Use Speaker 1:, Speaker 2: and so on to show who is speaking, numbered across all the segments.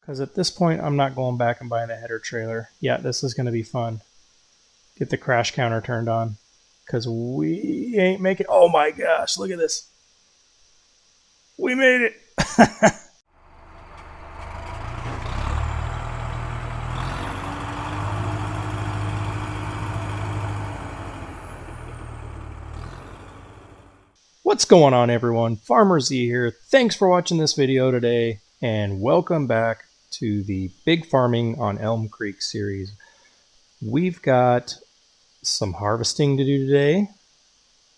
Speaker 1: Because at this point, I'm not going back and buying the header trailer. Yeah, this is going to be fun. Get the crash counter turned on. Because we ain't making... Oh my gosh, look at this. We made it. What's going on, everyone? Farmer Z here. Thanks for watching this video today, and welcome back to the Big Farming on Elm Creek series. We've got some harvesting to do today,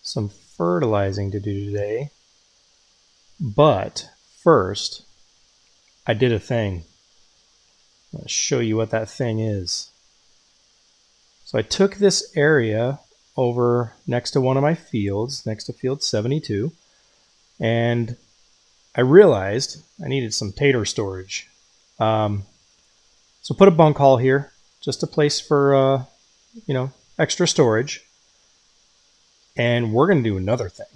Speaker 1: some fertilizing to do today, but first, I did a thing. I'm going to show you what that thing is. So I took this area over next to one of my fields, next to field 72, and I realized I needed some tater storage. So put a bunk hall here, just a place for extra storage. And we're going to do another thing,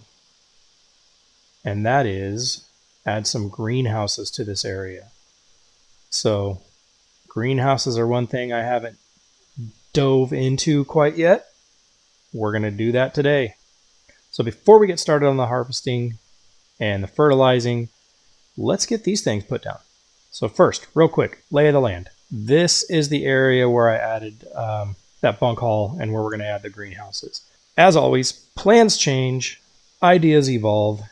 Speaker 1: and that is add some greenhouses to this area. So greenhouses are one thing I haven't dove into quite yet. We're going to do that today. So before we get started on the harvesting and the fertilizing, let's get these things put down. So first, real quick, lay of the land. This is the area where I added that bunk hall and where we're going to add the greenhouses. As always, plans change, ideas evolve,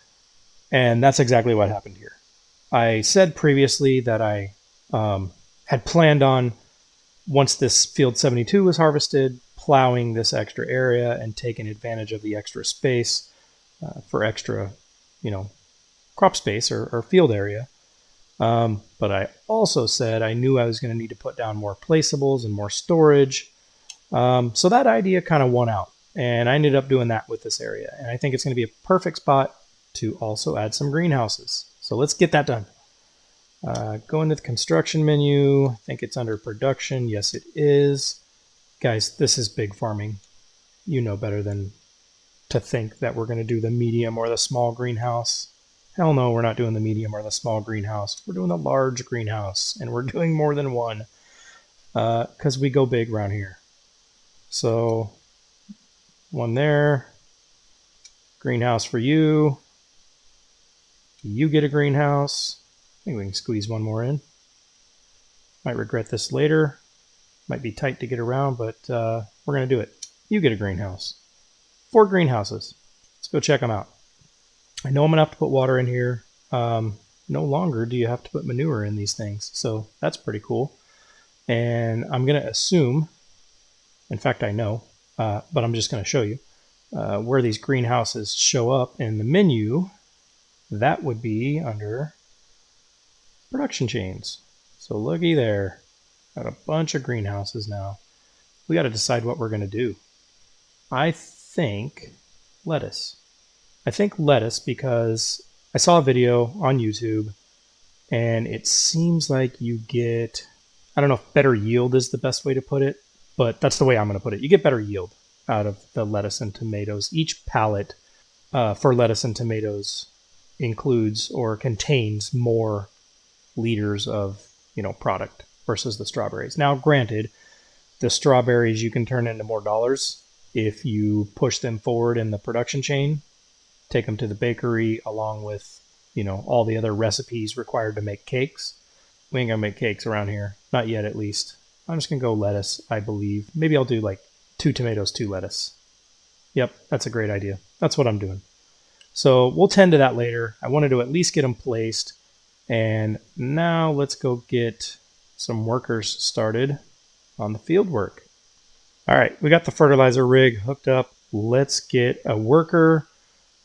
Speaker 1: and that's exactly what happened here. I said previously that I had planned on, once this field 72 was harvested, plowing this extra area and taking advantage of the extra space for extra, crop space or field area. But I also said I knew I was going to need to put down more placeables and more storage. So that idea kind of won out, and I ended up doing that with this area. And I think it's going to be a perfect spot to also add some greenhouses. So let's get that done. Go into the construction menu. I think it's under production. Yes, it is. Guys, this is big farming. You know better than to think that we're going to do the medium or the small greenhouse. Hell no, we're not doing the medium or the small greenhouse. We're doing the large greenhouse, and we're doing more than one because we go big around here. So one there, greenhouse for you. You get a greenhouse. I think we can squeeze one more in. Might regret this later. Might be tight to get around, but we're going to do it. You get a greenhouse. 4 greenhouses. Let's go check them out. I know I'm going to have to put water in here. No longer do you have to put manure in these things, so that's pretty cool. And I'm going to assume, in fact I know, but I'm just going to show you, where these greenhouses show up in the menu. That would be under production chains. So looky there. Got a bunch of greenhouses now. We got to decide what we're going to do. I think lettuce. I think lettuce because I saw a video on YouTube and it seems like you get, I don't know if better yield is the best way to put it, but that's the way I'm going to put it. You get better yield out of the lettuce and tomatoes. Each pallet for lettuce and tomatoes includes or contains more liters of, product versus the strawberries. Now, granted, the strawberries you can turn into more dollars if you push them forward in the production chain, take them to the bakery along with, all the other recipes required to make cakes. We ain't gonna make cakes around here. Not yet, at least. I'm just gonna go lettuce, I believe. Maybe I'll do like 2 tomatoes, 2 lettuce. Yep, that's a great idea. That's what I'm doing. So we'll tend to that later. I wanted to at least get them placed. And now let's go get some workers started on the field work. All right, we got the fertilizer rig hooked up. Let's get a worker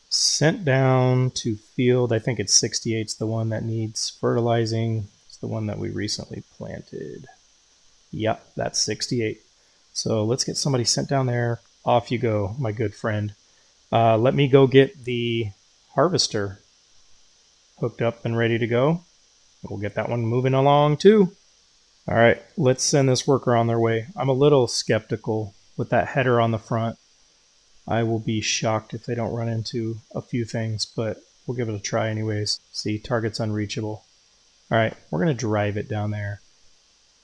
Speaker 1: sent down to field. I think it's 68. It's the one that needs fertilizing. It's the one that we recently planted. Yep, that's 68. So let's get somebody sent down there. Off you go, my good friend. Let me go get the harvester hooked up and ready to go. We'll get that one moving along too. All right, let's send this worker on their way. I'm a little skeptical with that header on the front. I will be shocked if they don't run into a few things, but we'll give it a try anyways. See, target's unreachable. All right, we're going to drive it down there.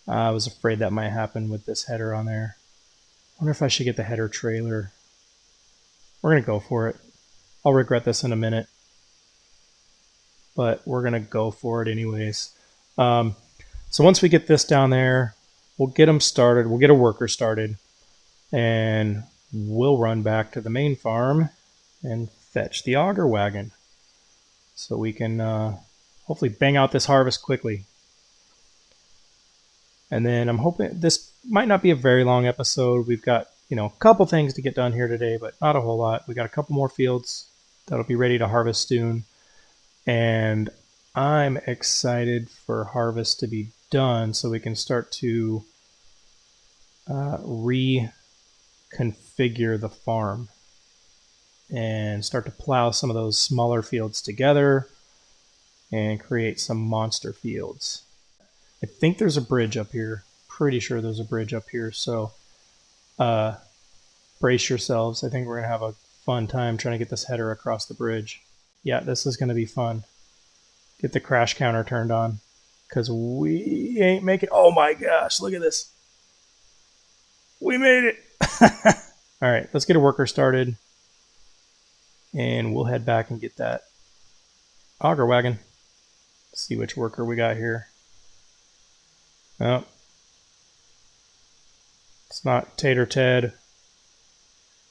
Speaker 1: I was afraid that might happen with this header on there. I wonder if I should get the header trailer. We're going to go for it. I'll regret this in a minute, but we're going to go for it anyways. So once we get this down there, we'll get them started. We'll get a worker started, and we'll run back to the main farm and fetch the auger wagon so we can hopefully bang out this harvest quickly. And then I'm hoping this might not be a very long episode. We've got, a couple things to get done here today, but not a whole lot. We got a couple more fields that'll be ready to harvest soon. And I'm excited for harvest to be done so we can start to reconfigure the farm and start to plow some of those smaller fields together and create some monster fields. I think there's a bridge up here. Pretty sure there's a bridge up here. So brace yourselves. I think we're going to have a fun time trying to get this header across the bridge. Yeah, this is going to be fun. Get the crash counter turned on because we ain't making... Oh my gosh, look at this. We made it. All right, let's get a worker started and we'll head back and get that auger wagon. Let's see which worker we got here. Oh, it's not Tater Ted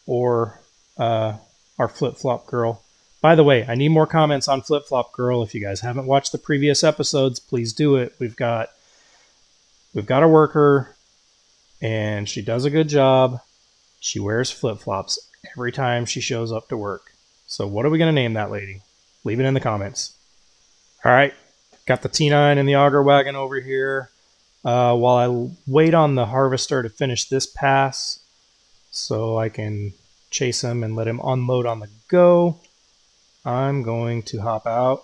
Speaker 1: or our flip-flop girl. By the way, I need more comments on flip-flop girl. If you guys haven't watched the previous episodes, please do it. We've got a worker, and she does a good job. She wears flip-flops every time she shows up to work. So what are we going to name that lady? Leave it in the comments. All right, got the T9 and the auger wagon over here. While I wait on the harvester to finish this pass so I can chase him and let him unload on the go, I'm going to hop out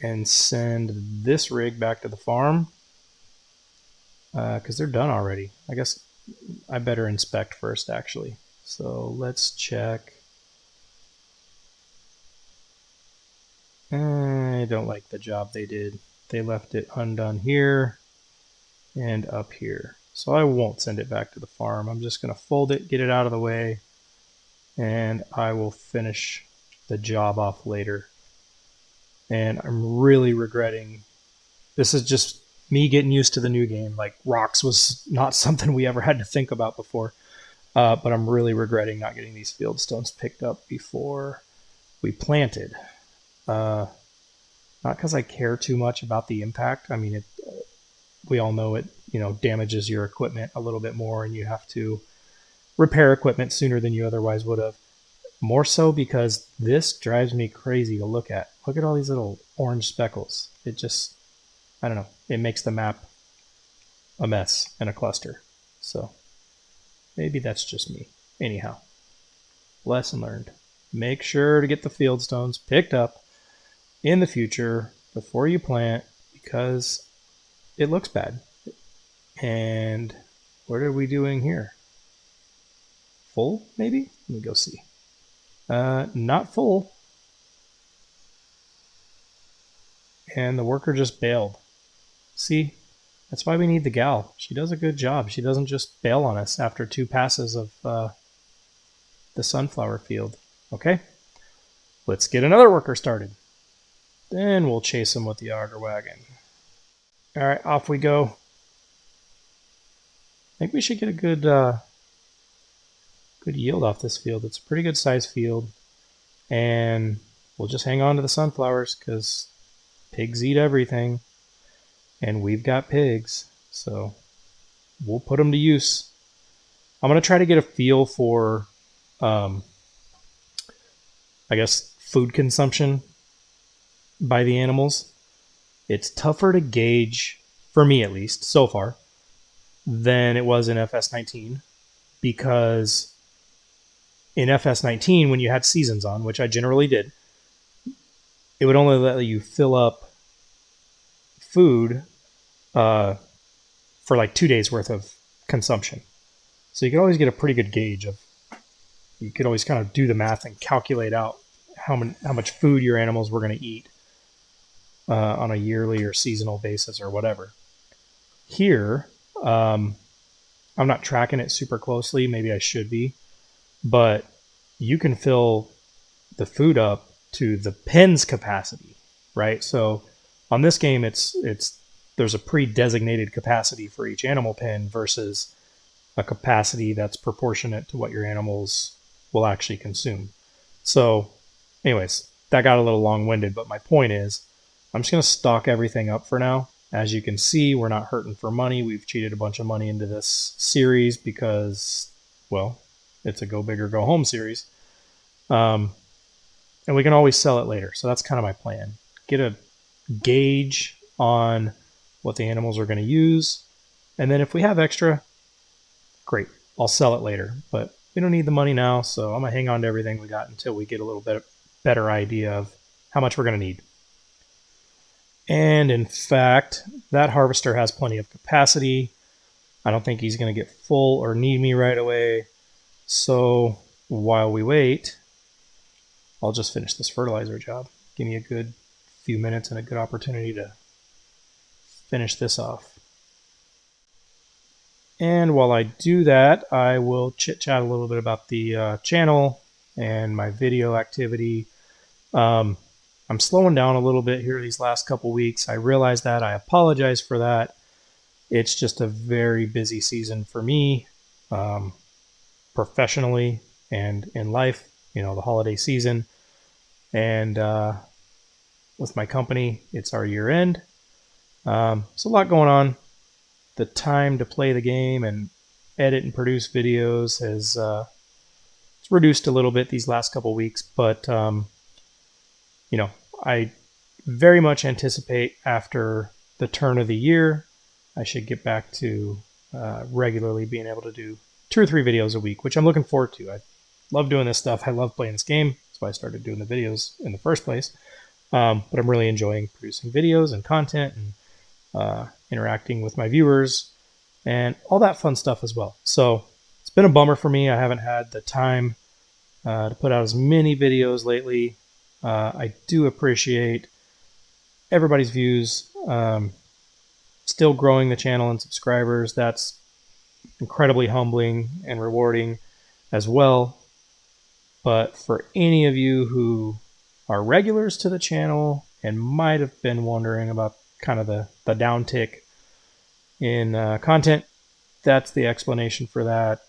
Speaker 1: and send this rig back to the farm because they're done already. I guess I better inspect first, actually. So let's check. I don't like the job they did. They left it undone here and up here. So I won't send it back to the farm. I'm just going to fold it, get it out of the way, and I will finish the job off later. And I'm really regretting, this is just me getting used to the new game. Like, rocks was not something we ever had to think about before. But I'm really regretting not getting these field stones picked up before we planted. Not because I care too much about the impact. I mean, we all know it, damages your equipment a little bit more, and you have to repair equipment sooner than you otherwise would have. More so because this drives me crazy to look at. Look at all these little orange speckles. It just, I don't know, it makes the map a mess and a cluster. So maybe that's just me. Anyhow, lesson learned. Make sure to get the field stones picked up in the future before you plant because it looks bad. And what are we doing here? Full, maybe? Let me go see. Not full. And the worker just bailed. See, that's why we need the gal. She does a good job. She doesn't just bail on us after 2 passes of the sunflower field. Okay, let's get another worker started. Then we'll chase him with the auger wagon. All right, off we go. I think we should get a good yield off this field. It's a pretty good size field. And we'll just hang on to the sunflowers because pigs eat everything. And we've got pigs. So we'll put them to use. I'm going to try to get a feel for, I guess, food consumption by the animals. It's tougher to gauge, for me at least, so far, than it was in FS19 because in FS19, when you had seasons on, which I generally did, it would only let you fill up food for like 2 days worth of consumption. So you could always get a pretty good gauge of, you could always kind of do the math and calculate out how much food your animals were going to eat. on a yearly or seasonal basis or whatever. Here, I'm not tracking it super closely. Maybe I should be, but you can fill the food up to the pen's capacity, right? So on this game, it's there's a pre-designated capacity for each animal pen versus a capacity that's proportionate to what your animals will actually consume. So, anyways, that got a little long-winded, but my point is, I'm just going to stock everything up for now. As you can see, we're not hurting for money. We've cheated a bunch of money into this series because, well, it's a go big or go home series. And we can always sell it later. So that's kind of my plan. Get a gauge on what the animals are going to use. And then if we have extra, great, I'll sell it later. But we don't need the money now, so I'm going to hang on to everything we got until we get a little bit better idea of how much we're going to need. And in fact, that harvester has plenty of capacity. I don't think he's going to get full or need me right away. So while we wait, I'll just finish this fertilizer job. Give me a good few minutes and a good opportunity to finish this off. And while I do that, I will chit-chat a little bit about the channel and my video activity. I'm slowing down a little bit here these last couple weeks. I realize that. I apologize for that. It's just a very busy season for me, professionally and in life, you know, the holiday season. And with my company, it's our year end. So a lot going on. The time to play the game and edit and produce videos has it's reduced a little bit these last couple weeks, but you know, I very much anticipate after the turn of the year, I should get back to regularly being able to do 2 or 3 videos a week, which I'm looking forward to. I love doing this stuff. I love playing this game. That's why I started doing the videos in the first place. But I'm really enjoying producing videos and content and interacting with my viewers and all that fun stuff as well. So it's been a bummer for me. I haven't had the time to put out as many videos lately. I do appreciate everybody's views. Still growing the channel and subscribers. That's incredibly humbling and rewarding as well. But for any of you who are regulars to the channel and might have been wondering about kind of the downtick in content, that's the explanation for that.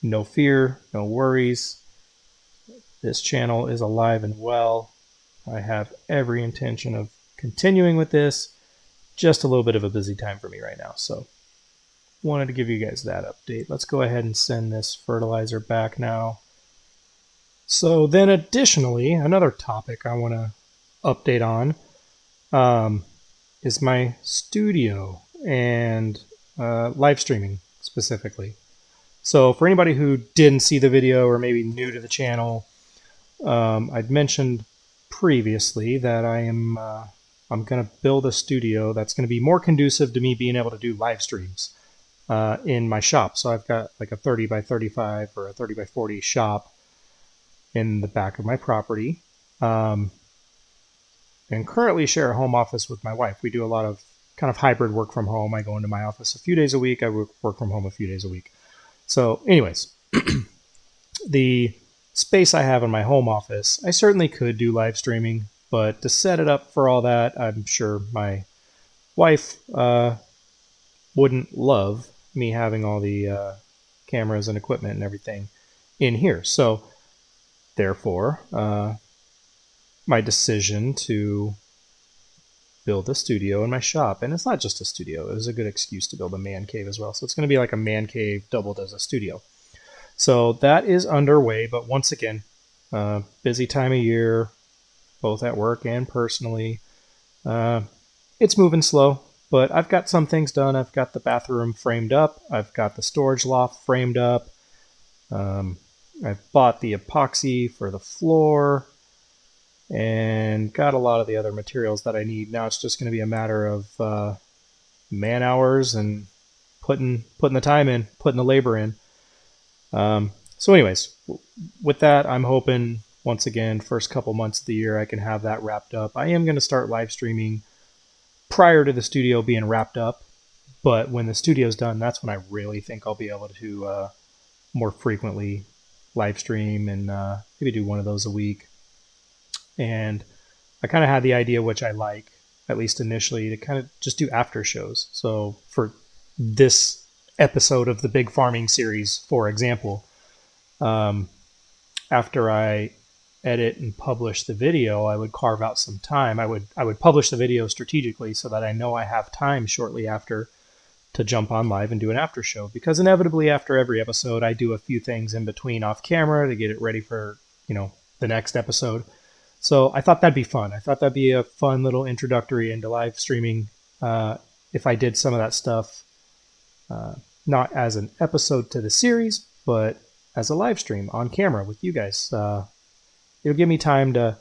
Speaker 1: No fear, no worries. This channel is alive and well. I have every intention of continuing with this. Just a little bit of a busy time for me right now. So wanted to give you guys that update. Let's go ahead and send this fertilizer back now. So then additionally, another topic I want to update on is my studio and live streaming specifically. So for anybody who didn't see the video or maybe new to the channel, I'd mentioned previously that I'm going to build a studio that's going to be more conducive to me being able to do live streams in my shop. So I've got like a 30 by 35 or a 30 by 40 shop in the back of my property, and currently share a home office with my wife. We do a lot of kind of hybrid work from home. I go into my office a few days a week. I work from home a few days a week. So anyways, the space I have in my home office, I certainly could do live streaming, but to set it up for all that, I'm sure my wife wouldn't love me having all the cameras and equipment and everything in here. So therefore, my decision to build a studio in my shop, and it's not just a studio, it was a good excuse to build a man cave as well. So it's going to be like a man cave doubled as a studio. So that is underway, but once again, busy time of year, both at work and personally. It's moving slow, but I've got some things done. I've got the bathroom framed up. I've got the storage loft framed up. I've bought the epoxy for the floor and got a lot of the other materials that I need. Now it's just going to be a matter of man hours and putting the time in, putting the labor in. So anyways, with that, I'm hoping once again, first couple months of the year, I can have that wrapped up. I am going to start live streaming prior to the studio being wrapped up, but when the studio's done, that's when I really think I'll be able to more frequently live stream and maybe do one of those a week. And I kind of had the idea, which I like, at least initially, to kind of just do after shows. So for this episode of the Big Farming series, for example, after I edit and publish the video, I would carve out some time. I would publish the video strategically so that I know I have time shortly after to jump on live and do an after show, because inevitably after every episode I do a few things in between off camera to get it ready for, the next episode. So I thought that'd be fun. I thought that'd be a fun little introductory into live streaming if I did some of that stuff, not as an episode to the series, but as a live stream on camera with you guys. It'll give me time to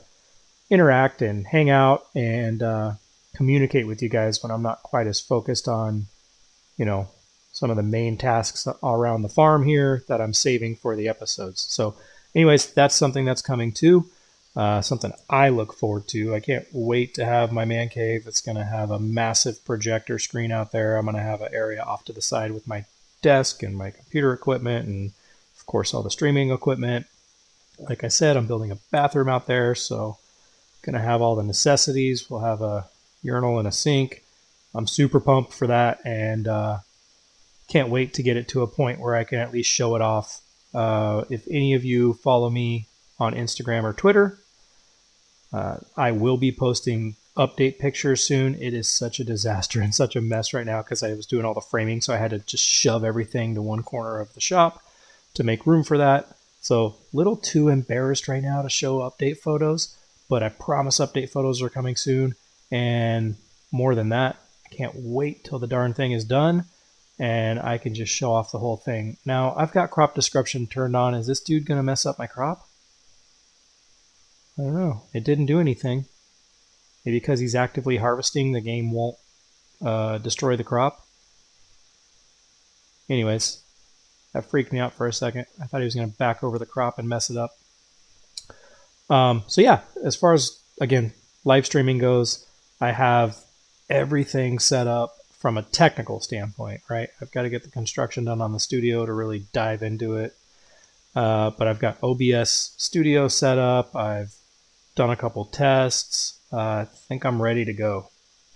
Speaker 1: interact and hang out and communicate with you guys when I'm not quite as focused on, some of the main tasks around the farm here that I'm saving for the episodes. So anyways, that's something that's coming too. Something I look forward to. I can't wait to have my man cave. It's going to have a massive projector screen out there. I'm going to have an area off to the side with my desk and my computer equipment and, of course, all the streaming equipment. Like I said, I'm building a bathroom out there, so going to have all the necessities. We'll have a urinal and a sink. I'm super pumped for that, and can't wait to get it to a point where I can at least show it off. If any of you follow me on Instagram or Twitter, I will be posting update pictures soon. It is such a disaster and such a mess right now because I was doing all the framing, so I had to just shove everything to one corner of the shop to make room for that. So a little too embarrassed right now to show update photos, but I promise update photos are coming soon. And more than that, I can't wait till the darn thing is done and I can just show off the whole thing. Now, I've got crop description turned on. Is this dude going to mess up my crop? I don't know. It didn't do anything. Maybe because he's actively harvesting, the game won't destroy the crop. Anyways, that freaked me out for a second. I thought he was going to back over the crop and mess it up. So yeah, as far as, again, live streaming goes, I have everything set up from a technical standpoint, right? I've got to get the construction done on the studio to really dive into it. But I've got OBS studio set up. I've done a couple tests. I think I'm ready to go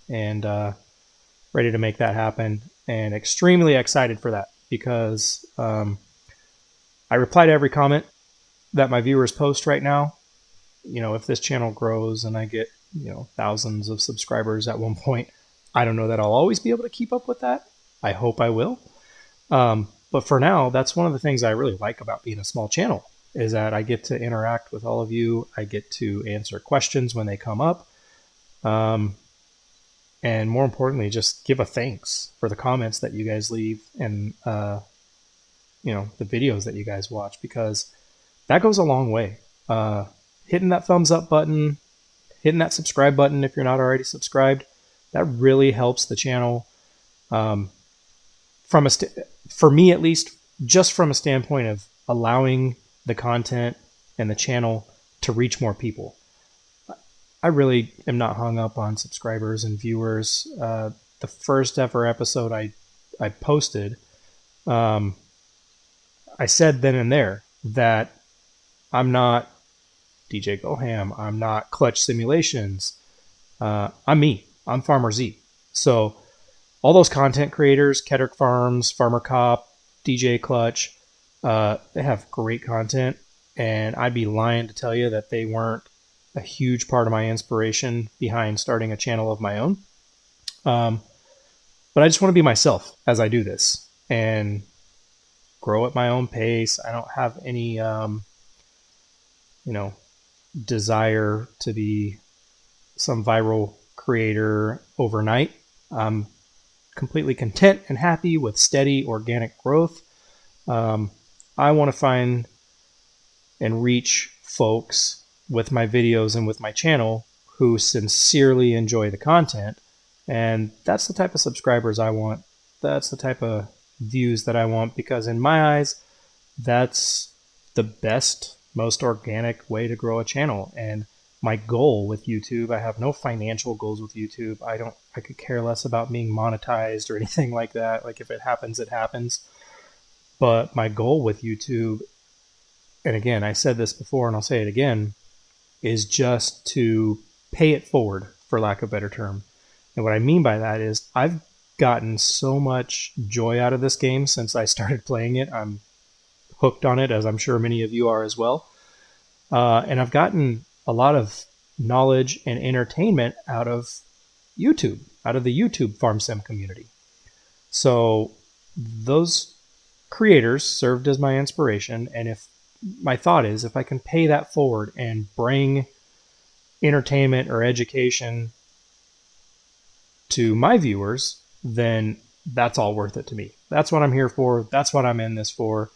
Speaker 1: and ready to make that happen, and extremely excited for that because I reply to every comment that my viewers post right now. If this channel grows and I get, thousands of subscribers at one point, I don't know that I'll always be able to keep up with that. I hope I will. But for now, that's one of the things I really like about being a small channel, is that I get to interact with all of you. I get to answer questions when they come up. And more importantly, just give a thanks for the comments that you guys leave and, the videos that you guys watch, because that goes a long way. Hitting that thumbs up button, hitting that subscribe button if you're not already subscribed, that really helps the channel. For me at least, just from a standpoint of allowing the content and the channel to reach more people. I really am not hung up on subscribers and viewers. The first ever episode I posted, I said then and there that I'm not djgoham, I'm not Clutch Simulations, I'm me. I'm Farmer Z. So all those content creators, Kederk Farms, Farmer Cop, DJ Clutch, they have great content, and I'd be lying to tell you that they weren't a huge part of my inspiration behind starting a channel of my own. But I just want to be myself as I do this and grow at my own pace. I don't have any, desire to be some viral creator overnight. I'm completely content and happy with steady organic growth. I want to find and reach folks with my videos and with my channel who sincerely enjoy the content. And that's the type of subscribers I want. That's the type of views that I want, because in my eyes, that's the best most organic way to grow a channel. And my goal with YouTube, I have no financial goals with YouTube. I could care less about being monetized or anything like that. Like if it happens, it happens. But my goal with YouTube, and again, I said this before and I'll say it again, is just to pay it forward, for lack of a better term. And what I mean by that is I've gotten so much joy out of this game since I started playing it. I'm hooked on it, as I'm sure many of you are as well. And I've gotten a lot of knowledge and entertainment out of YouTube, out of the YouTube farm sim community. So those creators served as my inspiration. And if my thought is, if I can pay that forward and bring entertainment or education to my viewers, then that's all worth it to me. That's what I'm here for. That's what I'm in this for.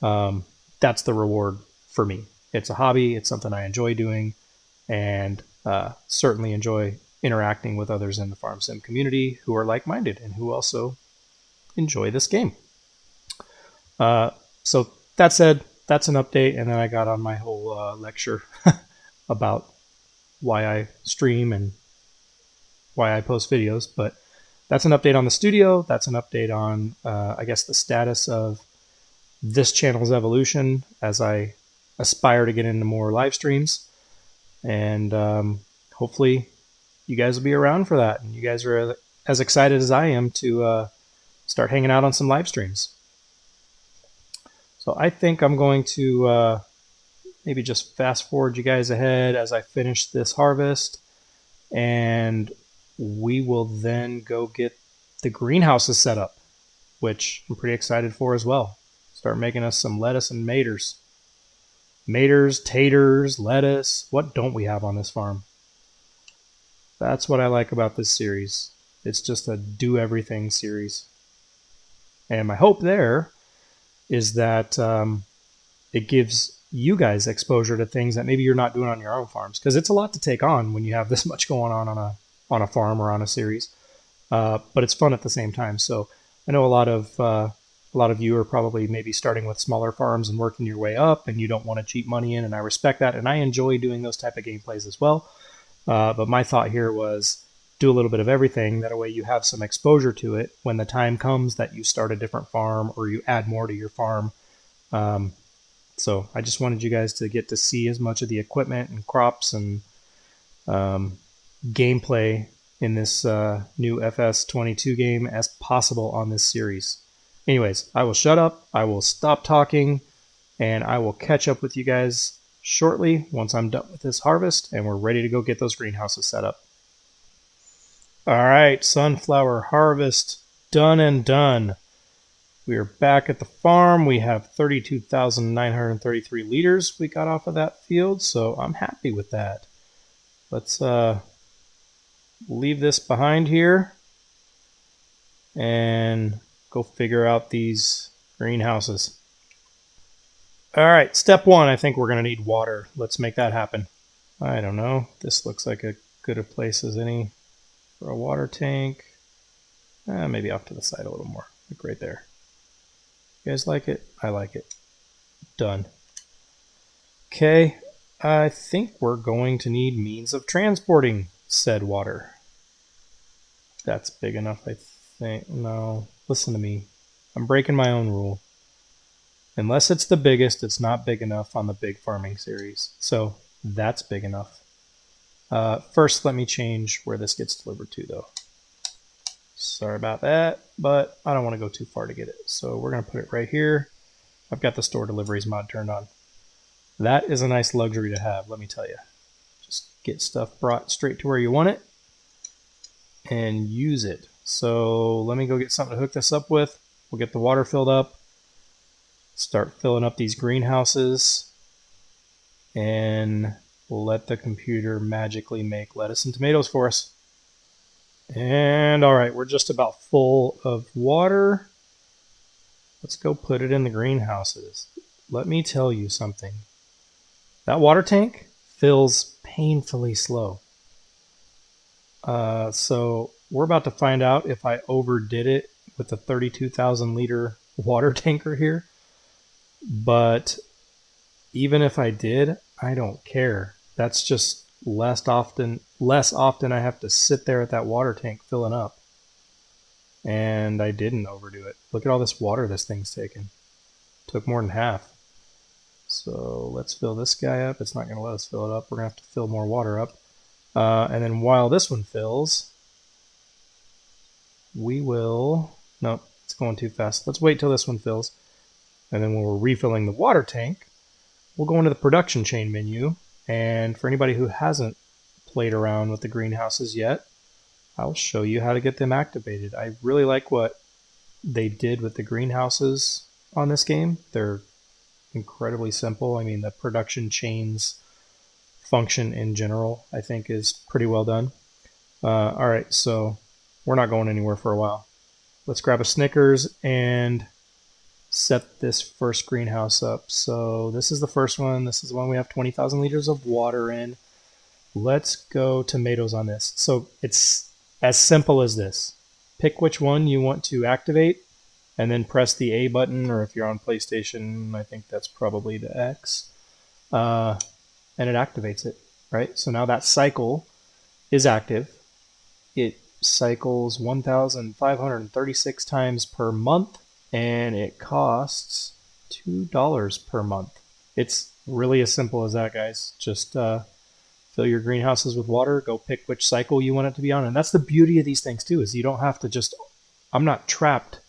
Speaker 1: That's the reward for me. It's a hobby. It's something I enjoy doing, and certainly enjoy interacting with others in the farm sim community who are like-minded and who also enjoy this game. So that said, that's an update, and then I got on my whole lecture about why I stream and why I post videos. But that's an update on the studio. That's an update on, I guess, the status of this channel's evolution as I aspire to get into more live streams. And hopefully you guys will be around for that. And you guys are as excited as I am to start hanging out on some live streams. So I think I'm going to maybe just fast forward you guys ahead as I finish this harvest. And we will then go get the greenhouses set up, which I'm pretty excited for as well. Start making us some lettuce and maters. Maters, taters, lettuce. What don't we have on this farm? That's what I like about this series. It's just a do everything series. And my hope there is that it gives you guys exposure to things that maybe you're not doing on your own farms, because it's a lot to take on when you have this much going on a farm or on a series. But it's fun at the same time. So I know a lot of you are probably maybe starting with smaller farms and working your way up, and you don't want to cheat money in, and I respect that, and I enjoy doing those type of gameplays as well. But my thought here was do a little bit of everything. That way you have some exposure to it when the time comes that you start a different farm or you add more to your farm. So I just wanted you guys to get to see as much of the equipment and crops and gameplay in this new FS22 game as possible on this series. Anyways, I will shut up, I will stop talking, and I will catch up with you guys shortly once I'm done with this harvest and we're ready to go get those greenhouses set up. All right, sunflower harvest done and done. We are back at the farm. We have 32,933 liters we got off of that field, so I'm happy with that. Let's leave this behind here and go figure out these greenhouses. All right, step one, I think we're going to need water. Let's make that happen. I don't know. This looks like as good a place as any for a water tank. Maybe off to the side a little more, like right there. You guys like it? I like it. Done. Okay, I think we're going to need means of transporting said water. That's big enough, I think. No, listen to me. I'm breaking my own rule. Unless it's the biggest, it's not big enough on the big farming series. So that's big enough. First, let me change where this gets delivered to, though. Sorry about that, but I don't want to go too far to get it. So we're going to put it right here. I've got the store deliveries mod turned on. That is a nice luxury to have, let me tell you. Just get stuff brought straight to where you want it and use it. So let me go get something to hook this up with. We'll get the water filled up, start filling up these greenhouses, and let the computer magically make lettuce and tomatoes for us. And all right, we're just about full of water. Let's go put it in the greenhouses. Let me tell you something. That water tank fills painfully slow. So we're about to find out if I overdid it with the 32,000 liter water tanker here. But even if I did, I don't care. That's just less often I have to sit there at that water tank filling up. And I didn't overdo it. Look at all this water this thing's taken. Took more than half. So let's fill this guy up. It's not going to let us fill it up. We're going to have to fill more water up. And then while this one fills, we will... Nope, it's going too fast. Let's wait till this one fills. And then when we're refilling the water tank, we'll go into the production chain menu. And for anybody who hasn't played around with the greenhouses yet, I'll show you how to get them activated. I really like what they did with the greenhouses on this game. They're incredibly simple. I mean, the production chains function in general, I think, is pretty well done. All right, so we're not going anywhere for a while. Let's grab a Snickers and set this first greenhouse up. So this is the first one. This is the one we have 20,000 liters of water in. Let's go tomatoes on this. So it's as simple as this. Pick which one you want to activate and then press the A button, or if you're on PlayStation, I think that's probably the X, and it activates it, right? So now that cycle is active. It cycles 1,536 times per month, and it costs $2 per month. It's really as simple as that, guys. Just fill your greenhouses with water, go pick which cycle you want it to be on. And that's the beauty of these things too, is you don't have to just, I'm not trapped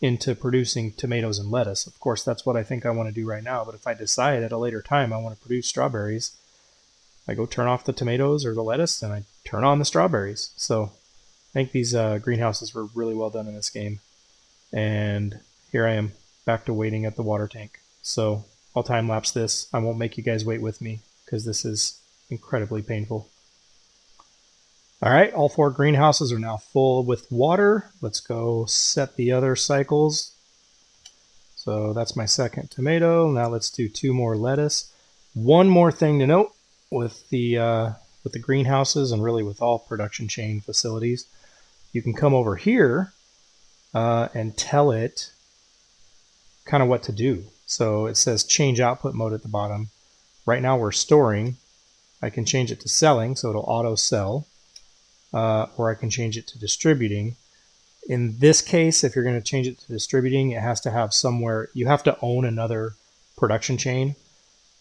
Speaker 1: into producing tomatoes and lettuce. Of course, that's what I think I want to do right now. But if I decide at a later time I want to produce strawberries, I go turn off the tomatoes or the lettuce and I turn on the strawberries. So I think these greenhouses were really well done in this game. And here I am back to waiting at the water tank. So I'll time lapse this. I won't make you guys wait with me because this is incredibly painful. All right, all 4 greenhouses are now full with water. Let's go set the other cycles. So that's my second tomato. Now let's do 2 more lettuce. One more thing to note with the greenhouses, and really with all production chain facilities, you can come over here and tell it kind of what to do. So it says change output mode at the bottom. Right now we're storing. I can change it to selling, so it'll auto sell, or I can change it to distributing. In this case, if you're going to change it to distributing, it has to have somewhere, you have to own another production chain,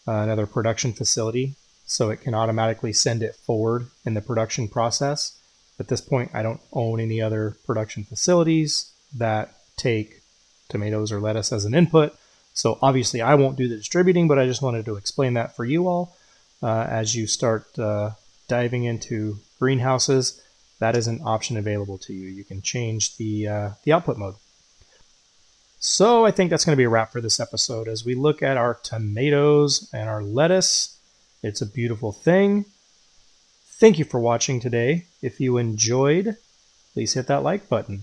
Speaker 1: another production facility, so it can automatically send it forward in the production process. At this point, I don't own any other production facilities that take tomatoes or lettuce as an input. So obviously I won't do the distributing, but I just wanted to explain that for you all. As you start diving into greenhouses, that is an option available to you. You can change the output mode. So I think that's going to be a wrap for this episode. As we look at our tomatoes and our lettuce, it's a beautiful thing. Thank you for watching today. If you enjoyed, please hit that like button.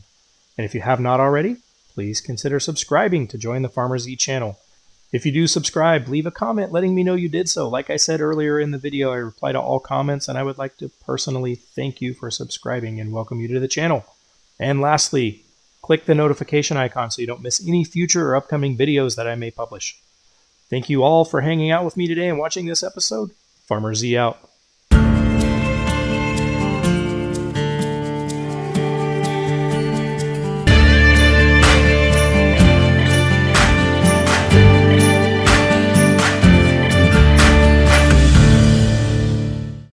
Speaker 1: And if you have not already, please consider subscribing to join the Farmers Eat channel. If you do subscribe, leave a comment letting me know you did so. Like I said earlier in the video, I reply to all comments, and I would like to personally thank you for subscribing and welcome you to the channel. And lastly, click the notification icon so you don't miss any future or upcoming videos that I may publish. Thank you all for hanging out with me today and watching this episode. Farmer Z out.